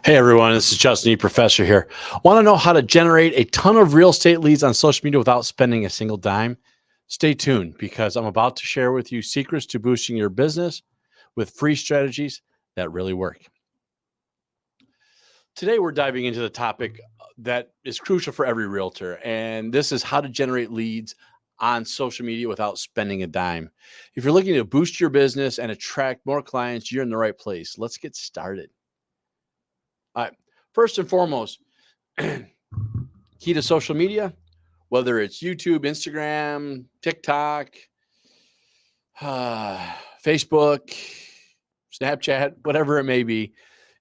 Hey everyone, this is Justin E. Professor here. Want to know how to generate a ton of real estate leads on social media without spending a single dime? Stay tuned because I'm about to share with you secrets to boosting your business with free strategies that really work. Today, we're diving into the topic that is crucial for every realtor, and this is how to generate leads on social media without spending a dime. If you're looking to boost your business and attract more clients, you're in the right place. Let's get started. All right. First and foremost, key to social media, whether it's YouTube, Instagram, TikTok, Facebook, Snapchat, whatever it may be,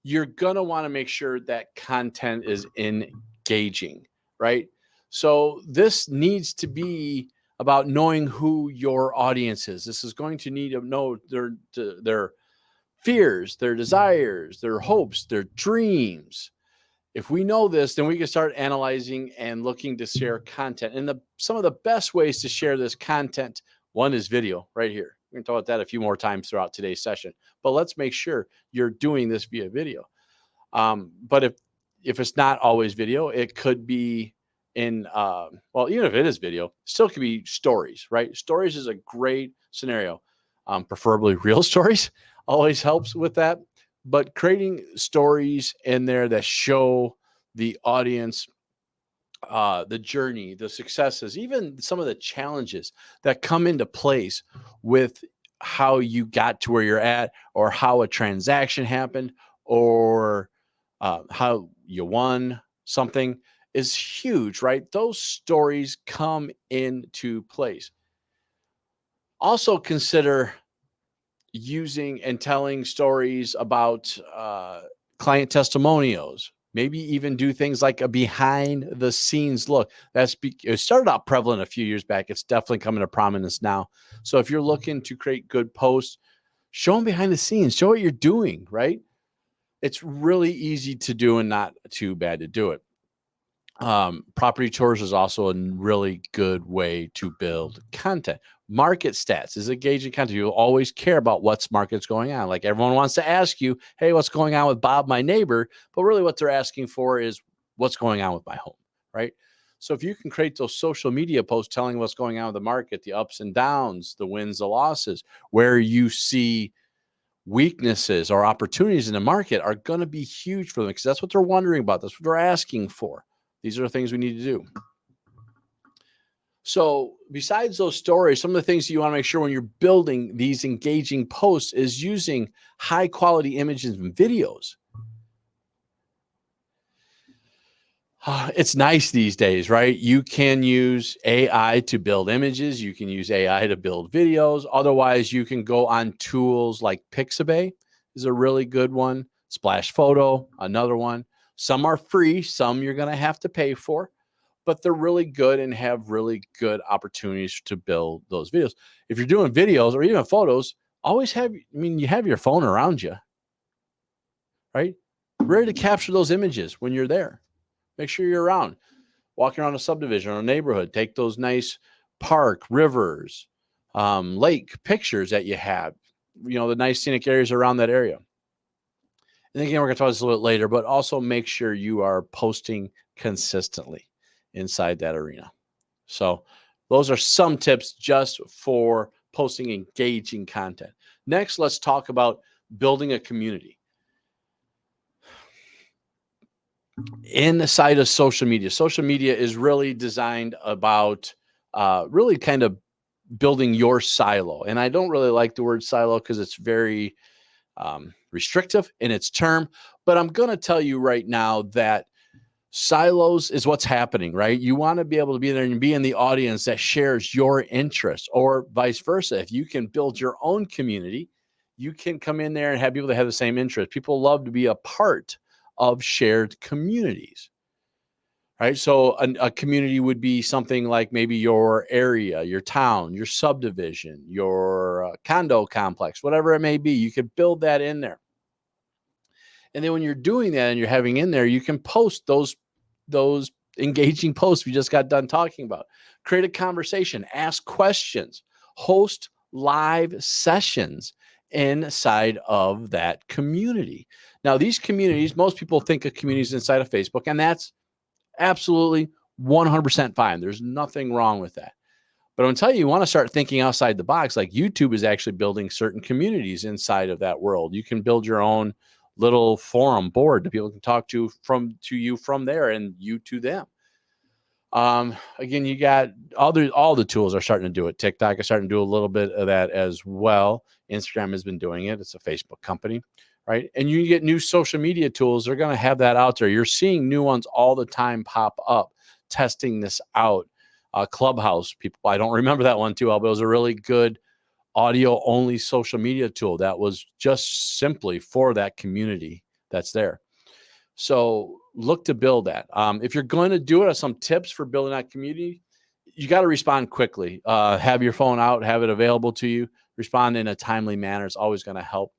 you're going to want to make sure that content is engaging, right? So this needs to be about knowing who your audience is. This is going to need to know their fears, their desires, their hopes, their dreams. If we know this, then we can start analyzing and looking to share content. And some of the best ways to share this content, one is video right here. We're going to talk about that a few more times throughout today's session. But let's make sure you're doing this via video. But if it's not always video, it could be in, even if it is video, still could be stories, right? Stories is a great scenario. Preferably real stories always helps with that. But creating stories in there that show the audience the journey, the successes, even some of the challenges that come into place with how you got to where you're at, or how a transaction happened, or how you won something is huge, right? Those stories come into place. Also consider using and telling stories about client testimonials. Maybe even do things like a behind the scenes look. It started out prevalent a few years back. It's definitely coming to prominence now. So if you're looking to create good posts, show them behind the scenes, show what you're doing, right? It's really easy to do and not too bad to do it. Property tours is also a really good way to build content. Market stats is engaging content. You'll always care about what's market's going on. Like, everyone wants to ask you, hey, what's going on with Bob, my neighbor? But really what they're asking for is what's going on with my home, right? So if you can create those social media posts telling what's going on with the market, the ups and downs, the wins, the losses, where you see weaknesses or opportunities in the market, are going to be huge for them, because that's what they're wondering about. That's what they're asking for. These are the things we need to do. So besides those stories, some of the things you want to make sure when you're building these engaging posts is using high quality images and videos. It's nice these days, right? You can use AI to build images. You can use AI to build videos. Otherwise, you can go on tools like Pixabay is a really good one. Splash Photo, another one. Some are free. Some you're going to have to pay for, but they're really good and have really good opportunities to build those videos. If you're doing videos or even photos, always you have your phone around you, right? Ready to capture those images when you're there. Make sure you're around, walking around a subdivision or a neighborhood. Take those nice park, rivers, lake pictures that you have, the nice scenic areas around that area. And again, we're going to talk about this a little bit later, but also make sure you are posting consistently inside that arena. So those are some tips just for posting engaging content. Next, let's talk about building a community. Inside of social media is really designed about really kind of building your silo. And I don't really like the word silo because it's very restrictive in its term. But I'm going to tell you right now that silos is what's happening, right? You want to be able to be there and be in the audience that shares your interests, or vice versa. If you can build your own community, you can come in there and have people that have the same interest. People love to be a part of shared communities, right? So a community would be something like maybe your area, your town, your subdivision, your condo complex, whatever it may be. You could build that in there. And then when you're doing that and you're having in there, you can post those engaging posts we just got done talking about. Create a conversation, ask questions, host live sessions inside of that community. Now, these communities, most people think of communities inside of Facebook, and that's absolutely 100% fine. There's nothing wrong with that. But I'm telling you, you want to start thinking outside the box. Like YouTube is actually building certain communities inside of that world. You can build your own little forum board that people can talk to you from there, and you to them. Again, you got all the tools are starting to do it. TikTok is starting to do a little bit of that as well. Instagram has been doing it. It's a Facebook company, right? And you get new social media tools. They're going to have that out there. You're seeing new ones all the time pop up, testing this out. Clubhouse people, I don't remember that one too well, but it was a really good audio only social media tool that was just simply for that community that's there. So look to build that. If you're going to do it, some tips for building that community, you got to respond quickly. Have your phone out, have it available to you. Respond in a timely manner. It's always going to help.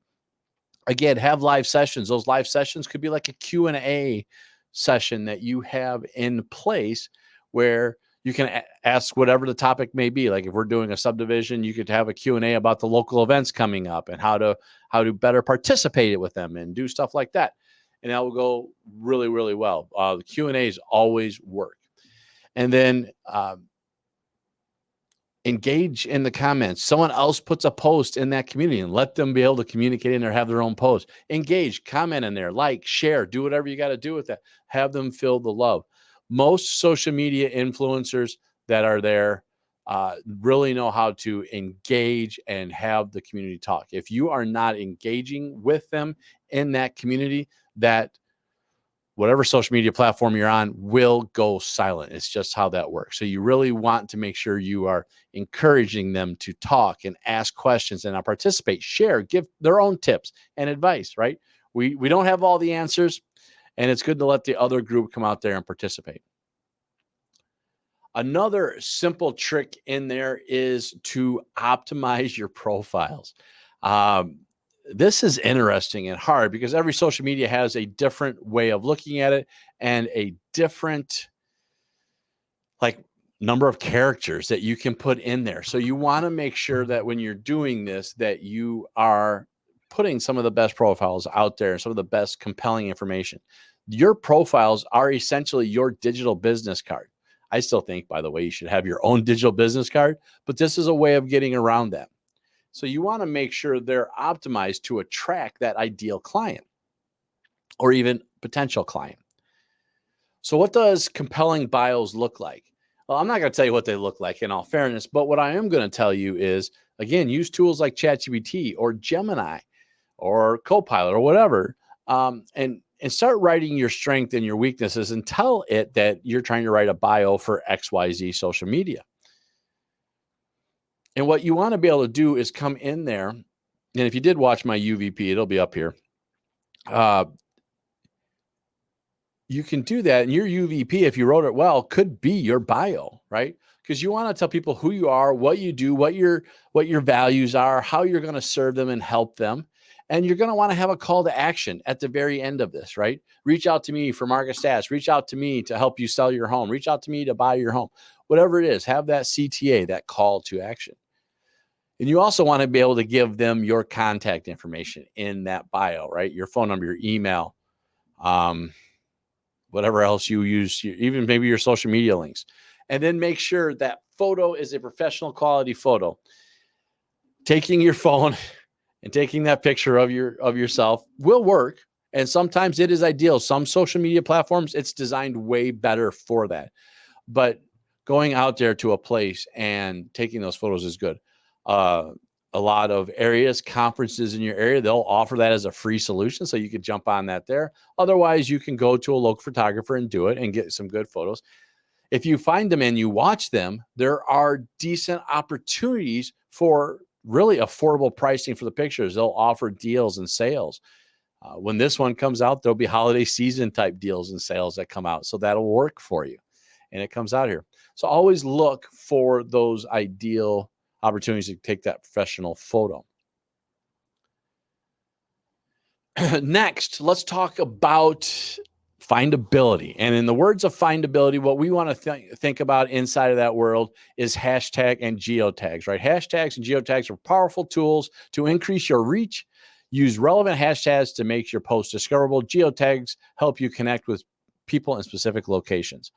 Again, have live sessions. Those live sessions could be like a Q&A session that you have in place where you can ask whatever the topic may be. Like if we're doing a subdivision, you could have a Q&A about the local events coming up and how to better participate with them and do stuff like that. And that will go really, really well. The Q&As always work. And then engage in the comments. Someone else puts a post in that community and let them be able to communicate in there, have their own post. Engage, comment in there, like, share, do whatever you got to do with that. Have them feel the love. Most social media influencers that are there really know how to engage and have the community talk. If you are not engaging with them in that community, that whatever social media platform you're on will go silent. It's just how that works. So you really want to make sure you are encouraging them to talk and ask questions and participate, share, give their own tips and advice, right? We don't have all the answers, and it's good to let the other group come out there and participate. Another simple trick in there is to optimize your profiles. This is interesting and hard because every social media has a different way of looking at it and a different number of characters that you can put in there. So you want to make sure that when you're doing this, that you are putting some of the best profiles out there, some of the best compelling information. Your profiles are essentially your digital business card. I still think, by the way, you should have your own digital business card, but this is a way of getting around that. So you want to make sure they're optimized to attract that ideal client or even potential client. So what does compelling bios look like? Well, I'm not going to tell you what they look like in all fairness, but what I am going to tell you is, again, use tools like ChatGPT or Gemini or Copilot or whatever, and start writing your strength and your weaknesses and tell it that you're trying to write a bio for XYZ social media. And what you want to be able to do is come in there. And if you did watch my UVP, it'll be up here. You can do that. And your UVP, if you wrote it well, could be your bio, right? Because you want to tell people who you are, what you do, what your values are, how you're going to serve them and help them. And you're going to want to have a call to action at the very end of this, right? Reach out to me for market stats. Reach out to me to help you sell your home. Reach out to me to buy your home. Whatever it is, have that CTA, that call to action. And you also want to be able to give them your contact information in that bio, right? Your phone number, your email, whatever else you use, even maybe your social media links. And then make sure that photo is a professional quality photo. Taking your phone and taking that picture of yourself will work. And sometimes it is ideal. Some social media platforms, it's designed way better for that. But going out there to a place and taking those photos is good. A lot of areas, conferences in your area, they'll offer that as a free solution. So you could jump on that there. Otherwise, you can go to a local photographer and do it and get some good photos. If you find them and you watch them, there are decent opportunities for really affordable pricing for the pictures. They'll offer deals and sales. When this one comes out, there'll be holiday season type deals and sales that come out. So that'll work for you. And it comes out here. So always look for those ideal opportunities to take that professional photo. Next, let's talk about findability. And in the words of findability, what we want to think about inside of that world is hashtag and geotags, right? Hashtags and geotags are powerful tools to increase your reach. Use relevant hashtags to make your post discoverable. Geotags help you connect with people in specific locations.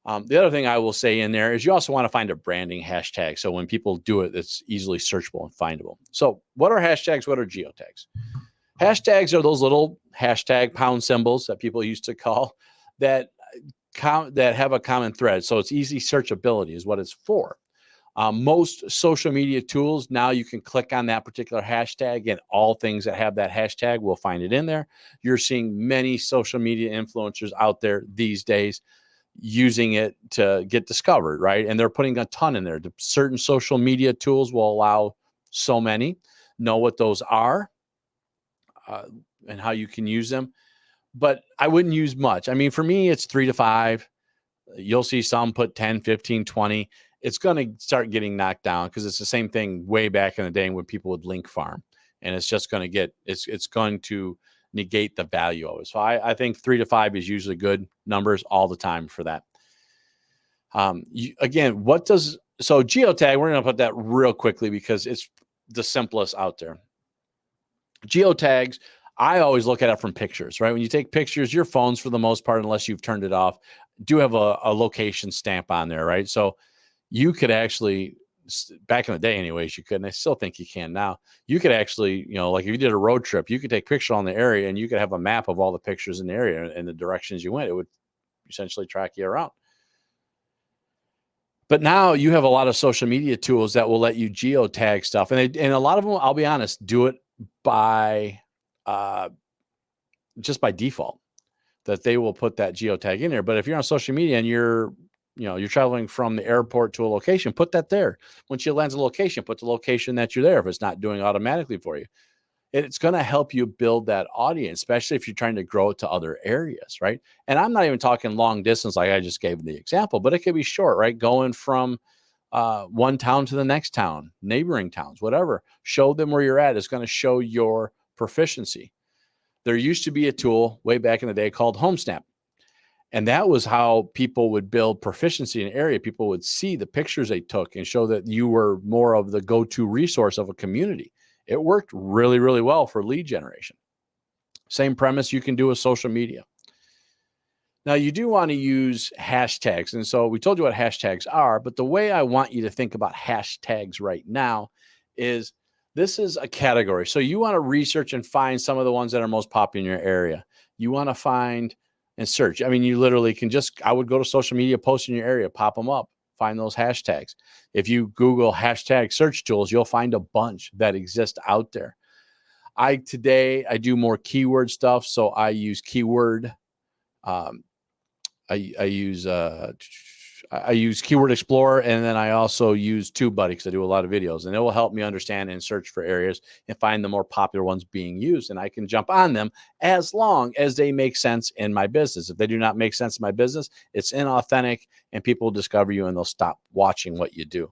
The other thing I will say in there is you also want to find a branding hashtag. So when people do it, it's easily searchable and findable. So what are hashtags? What are geotags? Hashtags are those little hashtag pound symbols that people used to call that have a common thread. So it's easy searchability is what it's for. Most social media tools, now you can click on that particular hashtag and all things that have that hashtag will find it in there. You're seeing many social media influencers out there these days using it to get discovered, right? And they're putting a ton in there. Certain social media tools will allow so many. Know what those are and how you can use them. But I wouldn't use much. I mean, for me, it's 3 to 5. You'll see some put 10, 15, 20. It's going to start getting knocked down because it's the same thing way back in the day when people would link farm. And it's just going to get, it's going to negate the value of it. So I think 3 to 5 is usually good numbers all the time for that. Again, so geotag, we're going to put that real quickly because it's the simplest out there. Geotags, I always look at it from pictures, right? When you take pictures, your phones, for the most part, unless you've turned it off, do have a location stamp on there, right? So you could actually, back in the day anyways, you could, and I still think you can now, you could actually, like if you did a road trip, you could take picture on the area and you could have a map of all the pictures in the area and the directions you went. It would essentially track you around. But now you have a lot of social media tools that will let you geotag stuff. And a lot of them, I'll be honest, do it by just by default, that they will put that geotag in there. But if you're on social media and you're traveling from the airport to a location, put that there. Once you land a location, put the location that you're there if it's not doing automatically for you. It's going to help you build that audience, especially if you're trying to grow it to other areas, right? And I'm not even talking long distance like I just gave the example, but it could be short, right? Going from one town to the next town, neighboring towns, whatever. Show them where you're at. It's going to show your proficiency. There used to be a tool way back in the day called HomeSnap. And that was how people would build proficiency in an area. People would see the pictures they took and show that you were more of the go-to resource of a community. It worked really, really well for lead generation. Same premise you can do with social media. Now, you do want to use hashtags. And so we told you what hashtags are, but the way I want you to think about hashtags right now is this is a category. So you want to research and find some of the ones that are most popular in your area. You want to find and search. I mean, you literally can I would go to social media posts in your area, pop them up, find those hashtags. If you Google hashtag search tools, you'll find a bunch that exist out there. I do more keyword stuff. So I use keyword. I use Keyword Explorer, and then I also use TubeBuddy because I do a lot of videos, and it will help me understand and search for areas and find the more popular ones being used. And I can jump on them as long as they make sense in my business. If they do not make sense in my business, it's inauthentic and people will discover you and they'll stop watching what you do.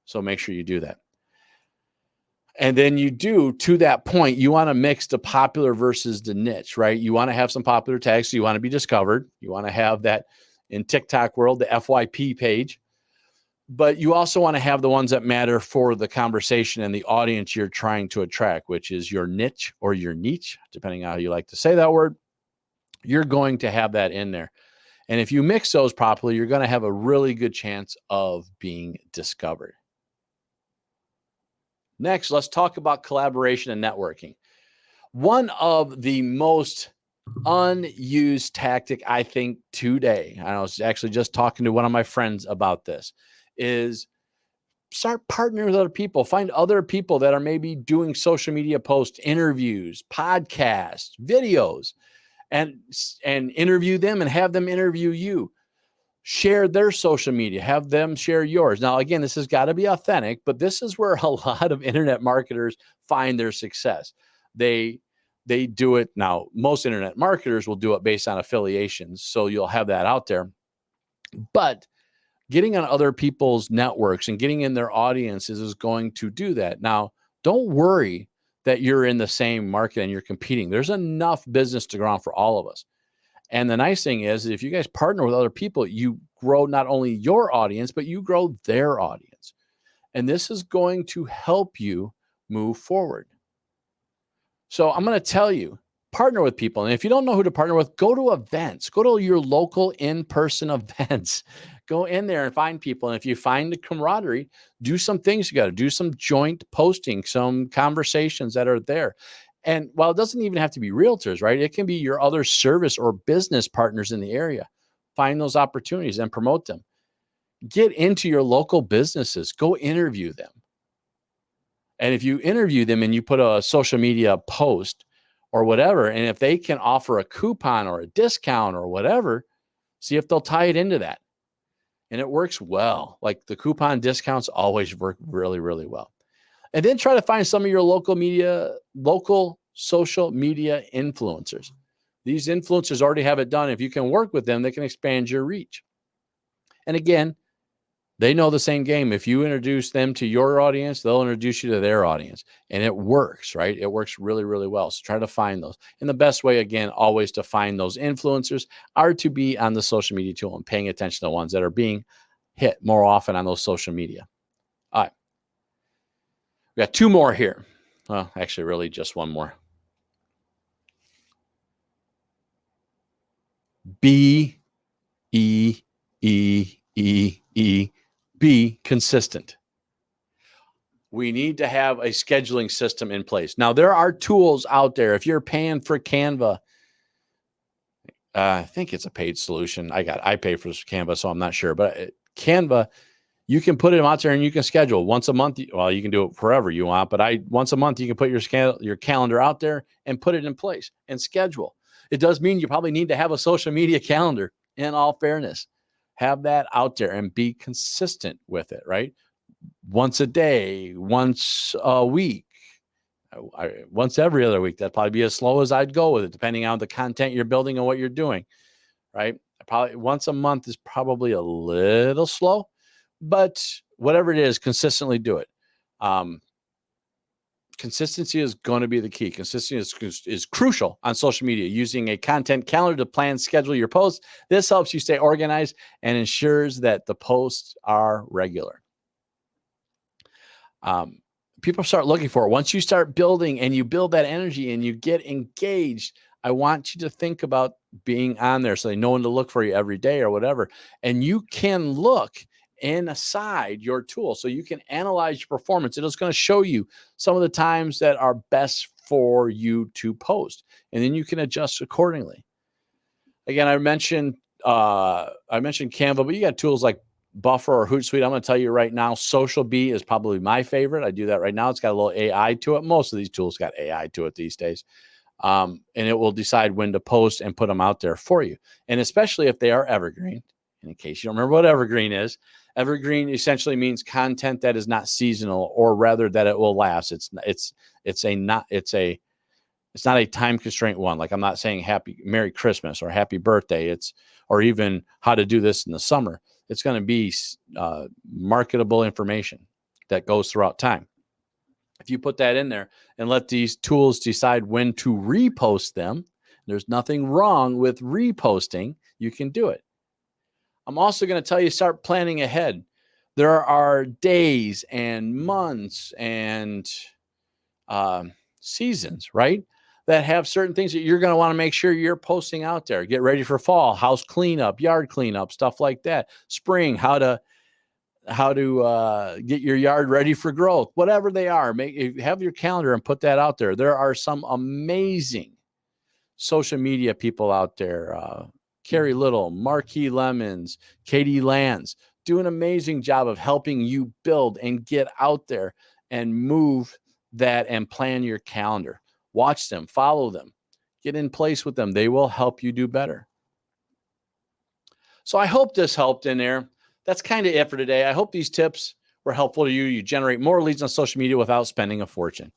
So make sure you do that. And then to that point, you want to mix the popular versus the niche, right? You want to have some popular tags. So you want to be discovered. You want to have that in TikTok world, the FYP page, but you also want to have the ones that matter for the conversation and the audience you're trying to attract, which is your niche or your niche, depending on how you like to say that word. You're going to have that in there. And if you mix those properly, you're going to have a really good chance of being discovered. Next, let's talk about collaboration and networking. One of the most unused tactic, I think, today, I was actually just talking to one of my friends about this, is start partnering with other people. Find other people that are maybe doing social media posts, interviews, podcasts, videos, and interview them and have them interview you. Share their social media, have them share yours. Now, again, this has got to be authentic, but this is where a lot of internet marketers find their success. They do it now. Most internet marketers will do it based on affiliations. So you'll have that out there, but getting on other people's networks and getting in their audiences is going to do that. Now, don't worry that you're in the same market and you're competing. There's enough business to go on for all of us. And the nice thing is if you guys partner with other people, you grow not only your audience, but you grow their audience. And this is going to help you move forward. So I'm going to tell you, partner with people. And if you don't know who to partner with, go to events, go to your local in-person events, go in there and find people. And if you find the camaraderie, do some things together, do some joint posting, some conversations that are there. And while it doesn't even have to be realtors, right? It can be your other service or business partners in the area. Find those opportunities and promote them. Get into your local businesses, go interview them. And if you interview them and you put a social media post or whatever, and if they can offer a coupon or a discount or whatever, see if they'll tie it into that. And it works well. Like the coupon discounts always work really, really well. And then try to find some of your local social media influencers. These influencers already have it done. If you can work with them, they can expand your reach. And again, they know the same game. If you introduce them to your audience, they'll introduce you to their audience. And it works, right? It works really, really well. So try to find those. And the best way, again, always to find those influencers are to be on the social media tool and paying attention to the ones that are being hit more often on those social media. All right. We got two more here. Well, actually, really just one more. Be consistent. We need to have a scheduling system in place. Now, there are tools out there. If you're paying for Canva, I think it's a paid solution. I pay for Canva, so I'm not sure. But Canva, you can put them out there and you can schedule once a month. Well, you can do it forever you want, but once a month you can put your calendar out there and put it in place and schedule. It does mean you probably need to have a social media calendar. In all fairness, have that out there and be consistent with it. Right, once a day, once a week, once every other week. That'd probably be as slow as I'd go with it, depending on the content you're building and what you're doing. Right, probably once a month is probably a little slow. But whatever it is, consistently do it. Consistency is going to be the key. Consistency is crucial on social media. Using a content calendar to plan, schedule your posts. This helps you stay organized and ensures that the posts are regular. People start looking for it. Once you start building and you build that energy and you get engaged, I want you to think about being on there so they know when to look for you every day or whatever. And you can look inside your tool so you can analyze your performance. It is going to show you some of the times that are best for you to post, and then you can adjust accordingly. Again, I mentioned Canva, but you got tools like Buffer or Hootsuite. I'm going to tell you right now, Social Bee is probably my favorite. I do that right now. It's got a little AI to it. Most of these tools got AI to it these days. And it will decide when to post and put them out there for you. And especially if they are evergreen. And in case you don't remember what evergreen is, evergreen essentially means content that is not seasonal, or rather that it will last. It's not a time constraint one. Like I'm not saying Merry Christmas or Happy Birthday. Or even how to do this in the summer. It's going to be marketable information that goes throughout time. If you put that in there and let these tools decide when to repost them, there's nothing wrong with reposting. You can do it. I'm also going to tell you, start planning ahead. There are days and months and seasons, right, that have certain things that you're going to want to make sure you're posting out there. Get ready for fall, house cleanup, yard cleanup, stuff like that. Spring, how to get your yard ready for growth, whatever they are. Have your calendar and put that out there. There are some amazing social media people out there. Carrie Little, Marquis Lemons, Katie Lands do an amazing job of helping you build and get out there and move that and plan your calendar. Watch them, follow them, get in place with them. They will help you do better. So I hope this helped in there. That's kind of it for today. I hope these tips were helpful to you. You generate more leads on social media without spending a fortune.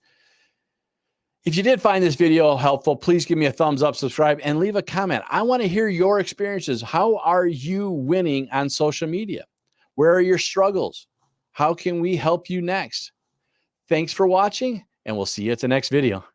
If you did find this video helpful, please give me a thumbs up, subscribe, and leave a comment. I want to hear your experiences. How are you winning on social media? Where are your struggles? How can we help you next? Thanks for watching, and we'll see you at the next video.